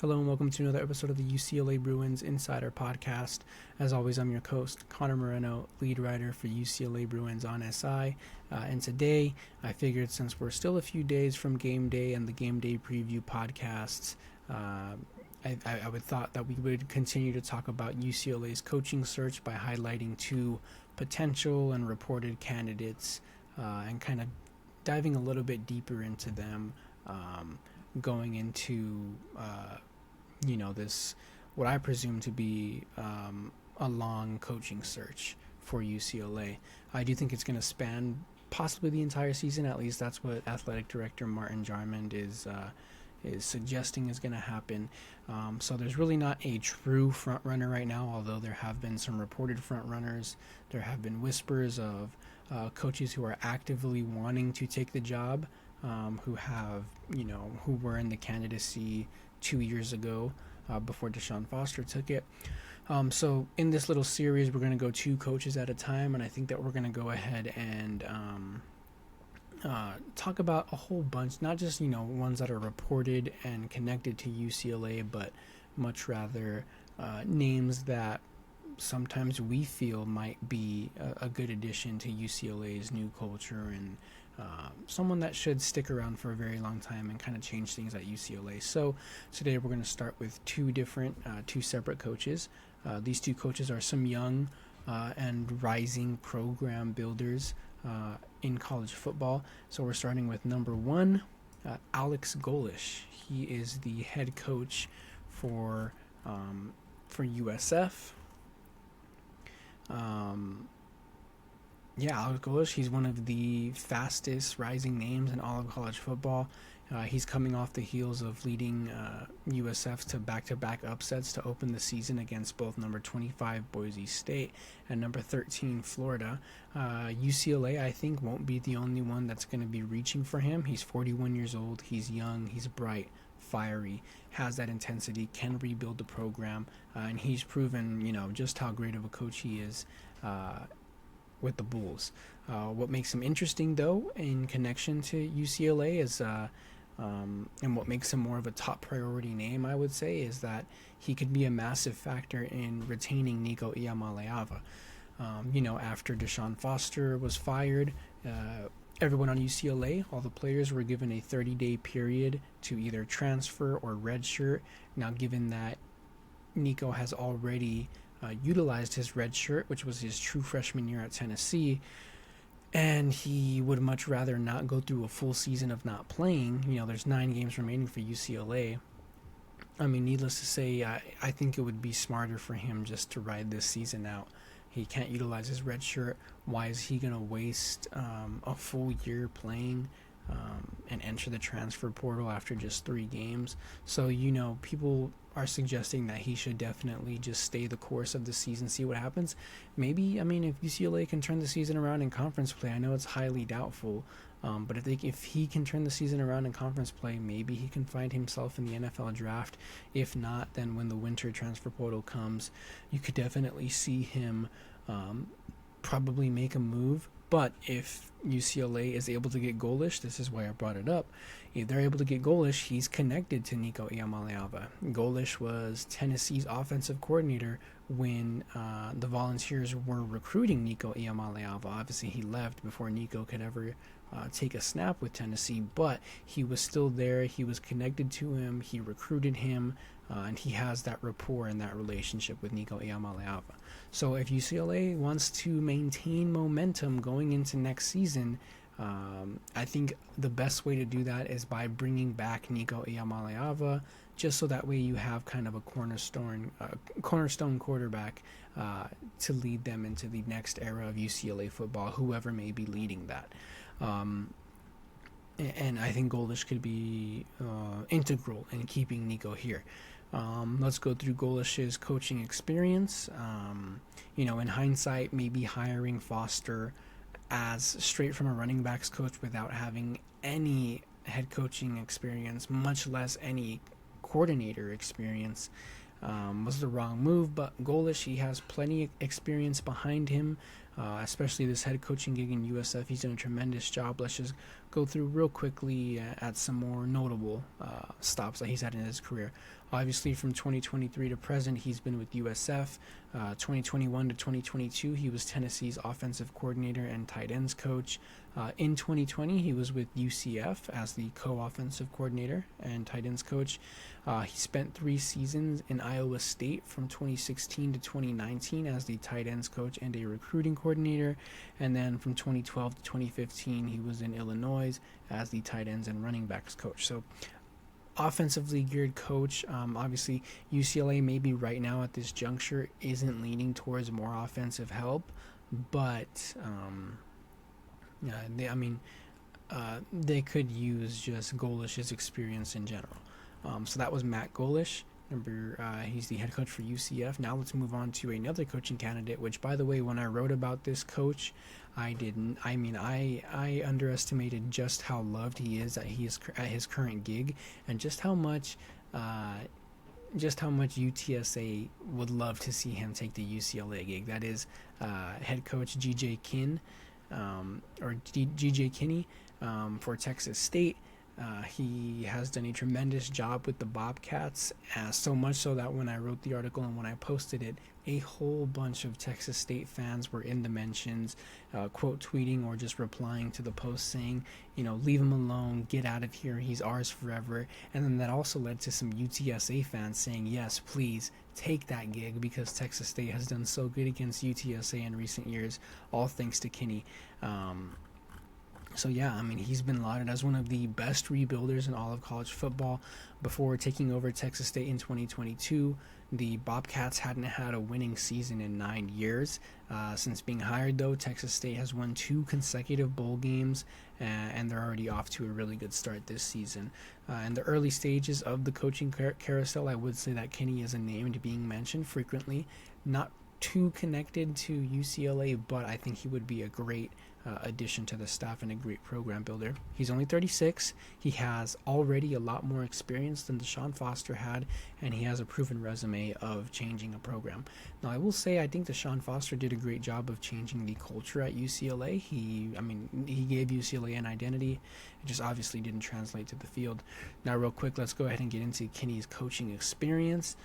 Hello and welcome to another episode of the UCLA Bruins Insider Podcast. As always, I'm your host, Connor Moreno, lead writer for UCLA Bruins on SI. And today, I figured since we're still a few days from game day and the game day preview podcasts, I would thought that we would continue to talk about UCLA's coaching search by highlighting two potential and reported candidates and kind of diving a little bit deeper into them, going into this, what I presume to be a long coaching search for UCLA. I do think it's going to span possibly the entire season. At least that's what athletic director Martin Jarmond is suggesting is going to happen. So there's really not a true front runner right now, although there have been some reported front runners. There have been whispers of coaches who are actively wanting to take the job, who were in the candidacy 2 years ago before Deshaun Foster took it. So in this little series, we're going to go two coaches at a time, and I think that we're going to go ahead and talk about a whole bunch, not just, ones that are reported and connected to UCLA, but much rather names that sometimes we feel might be a good addition to UCLA's new culture and someone that should stick around for a very long time and kind of change things at UCLA. So today we're going to start with two separate coaches. These two coaches are some young and rising program builders in college football. So we're starting with number one, Alex Golesh. He is the head coach for USF. Alex Golesh, he's one of the fastest rising names in all of college football. He's coming off the heels of leading USF to back-to-back upsets to open the season against both number 25 Boise State and number 13 Florida. UCLA, I think, won't be the only one that's going to be reaching for him. He's 41 years old. He's young. He's bright, fiery, has that intensity, can rebuild the program, and he's proven, just how great of a coach he is with the Bulls. What makes him interesting, though, in connection to UCLA is, and what makes him more of a top priority name, I would say, is that he could be a massive factor in retaining Nico Iamaleava. After Deshaun Foster was fired, everyone on UCLA, all the players, were given a 30-day period to either transfer or redshirt. Now, given that Nico has already utilized his red shirt, which was his true freshman year at Tennessee, and he would much rather not go through a full season of not playing. There's 9 games remaining for UCLA. I mean, needless to say, I think it would be smarter for him just to ride this season out. He can't utilize his red shirt. Why is he going to waste a full year playing and enter the transfer portal after just 3 games? So, people are suggesting that he should definitely just stay the course of the season, see what happens. Maybe, if UCLA can turn the season around in conference play, I know it's highly doubtful, but if he can turn the season around in conference play, maybe he can find himself in the NFL draft. If not, then when the winter transfer portal comes, you could definitely see him probably make a move. But if UCLA is able to get Golesh, this is why I brought it up. If they're able to get Golesh, he's connected to Nico Iamaleava. Golesh was Tennessee's offensive coordinator when the Volunteers were recruiting Nico Iamaleava. Obviously, he left before Nico could ever take a snap with Tennessee, but he was still there. He was connected to him. He recruited him, and he has that rapport and that relationship with Nico Iamaleava. So if UCLA wants to maintain momentum going into next season, I think the best way to do that is by bringing back Nico Iamaleava, just so that way you have kind of a cornerstone quarterback to lead them into the next era of UCLA football, whoever may be leading that. And I think Golesh could be integral in keeping Nico here. Let's go through Golesh's coaching experience. In hindsight, maybe hiring Foster as straight from a running backs coach without having any head coaching experience, much less any coordinator experience, was the wrong move. But Golesh, he has plenty of experience behind him. especially this head coaching gig in USF. He's done a tremendous job. Let's just go through real quickly at some more notable stops that he's had in his career. Obviously, from 2023 to present, he's been with USF. 2021 to 2022, he was Tennessee's offensive coordinator and tight ends coach. In 2020, he was with UCF as the co-offensive coordinator and tight ends coach. He spent 3 seasons in Iowa State from 2016 to 2019 as the tight ends coach and a recruiting coordinator. And then from 2012 to 2015, he was in Illinois as the tight ends and running backs coach. So offensively geared coach. Obviously, UCLA maybe right now at this juncture isn't leaning towards more offensive help, but they could use just Golish's experience in general. So that was Matt Golish. He's the head coach for UCF. Now let's move on to another coaching candidate, which, by the way, when I wrote about this coach, I underestimated just how loved he is at his current gig, and just how much UTSA would love to see him take the UCLA gig. That is head coach G.J. Kinney for Texas State. He has done a tremendous job with the Bobcats, so much so that when I wrote the article and when I posted it, a whole bunch of Texas State fans were in the mentions, quote tweeting or just replying to the post saying, leave him alone, get out of here, he's ours forever. And then that also led to some UTSA fans saying, yes, please take that gig because Texas State has done so good against UTSA in recent years, all thanks to Kinney. So yeah, he's been lauded as one of the best rebuilders in all of college football. Before taking over Texas State in 2022, the Bobcats hadn't had a winning season in 9 years. Since being hired, though, Texas State has won 2 consecutive bowl games, and they're already off to a really good start this season. In the early stages of the coaching carousel, I would say that Kinney is a name being mentioned frequently. Not too connected to UCLA, but I think he would be a great addition to the staff and a great program builder. He's only 36. He has already a lot more experience than Deshaun Foster had, and he has a proven resume of changing a program. Now, I will say I think Deshaun Foster did a great job of changing the culture at UCLA. He gave UCLA an identity. It just obviously didn't translate to the field. Now, real quick, let's go ahead and get into Kinney's coaching experience.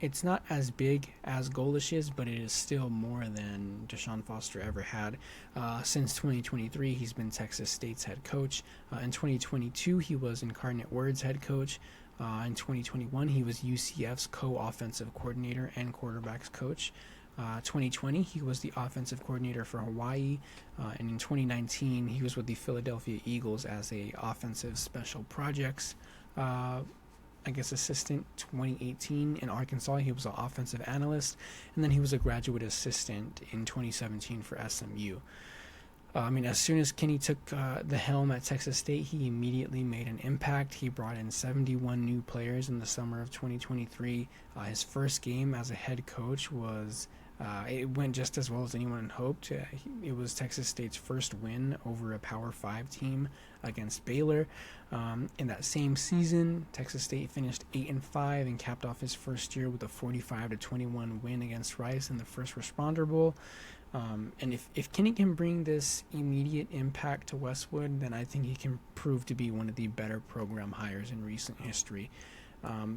It's not as big as Golish's, but it is still more than Deshaun Foster ever had. Since 2023, he's been Texas State's head coach. In 2022, he was Incarnate Word's head coach. In 2021, he was UCF's co-offensive coordinator and quarterbacks coach. 2020, he was the offensive coordinator for Hawaii. And in 2019, he was with the Philadelphia Eagles as a offensive special projects assistant. 2018 in Arkansas, he was an offensive analyst, and then he was a graduate assistant in 2017 for SMU. As soon as Kinney took the helm at Texas State, he immediately made an impact. He brought in 71 new players in the summer of 2023. His first game as a head coach it went just as well as anyone hoped. It was Texas State's first win over a Power 5 team against Baylor. In that same season, Texas State finished 8-5 and capped off his first year with a 45-21 win against Rice in the First Responder Bowl. And if Kinney can bring this immediate impact to Westwood, then I think he can prove to be one of the better program hires in recent history.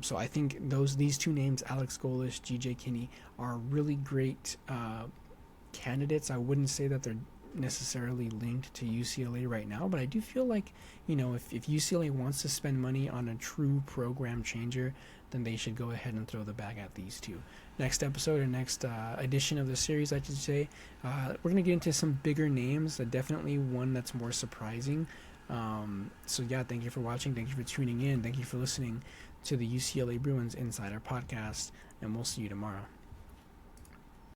So I think these 2 names, Alex Golish, G.J. Kinney, are really great candidates. I wouldn't say that they're necessarily linked to UCLA right now, but I do feel like, if UCLA wants to spend money on a true program changer, then they should go ahead and throw the bag at these 2. Next episode or next edition of the series, I should say, we're going to get into some bigger names, definitely one that's more surprising. So yeah, thank you for watching. Thank you for tuning in. Thank you for listening to the UCLA Bruins Insider Podcast, and we'll see you tomorrow.